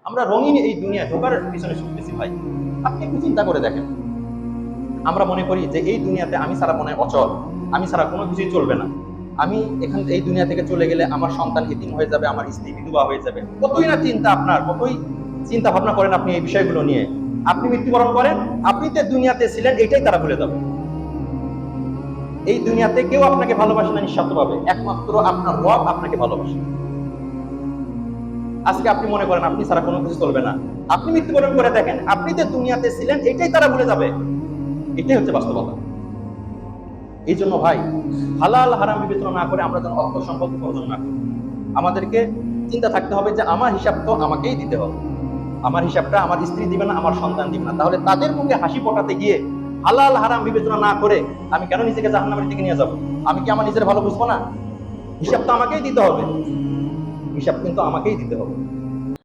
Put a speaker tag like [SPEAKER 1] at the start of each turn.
[SPEAKER 1] আমরা রঙিন এই দুনিয়া ঢোকার পিছনে ছুটতেছি ভাই। আপনি একটু চিন্তা করে দেখেন, আমরা মনে করি যে এই দুনিয়াতে আমি ছাড়া মনে হয় অচল, আমি ছাড়া কোনো কিছুই চলবে না, আমি এই দুনিয়া থেকে চলে গেলে আমার সন্তান এতিম হয়ে যাবে, আমার স্ত্রী বিধবা হয়ে যাবে। কতই না চিন্তা আপনার, কতই চিন্তা ভাবনা করেন আপনি এই বিষয়গুলো নিয়ে। আপনি মৃত্যুবরণ করেন, আপনি যে দুনিয়াতে ছিলেন এটাই তারা ভুলে যাবে। এই দুনিয়াতে কেউ আপনাকে ভালোবাসে না নিঃস্বার্থভাবে, একমাত্র আপনার রব আপনাকে ভালোবাসে। আজকে আপনি মনে করেন আপনি ছাড়া কোনো কিছু চলবে না, আপনি মৃত্যুবরণ করে দেখেন, আপনি যে দুনিয়াতে ছিলেন এটাই তারা ভুলে যাবে। এটাই হচ্ছে বাস্তবতা। এই জন্য ভাই, হালাল হারাম বিবেচনা না করে আমরা যেন অর্থ সম্পদ উপার্জন না করি। আমাদেরকে চিন্তা থাকতে হবে যে আমার হিসাব তো আমাকেই দিতে হবে, আমার হিসাবটা আমার স্ত্রী দিবে না, আমার সন্তান দিবে না। তাহলে তাদের মুখে হাসি ফোটাতে গিয়ে হালাল হারাম বিবেচনা না করে আমি কেন নিজেকে জাহান্নামের দিকে নিয়ে যাব? আমি কি আমার নিজের ভালো বুঝবো না? হিসাব তো আমাকেই দিতে হবে, হিসাব কিন্তু আমাকেই দিতে হবে।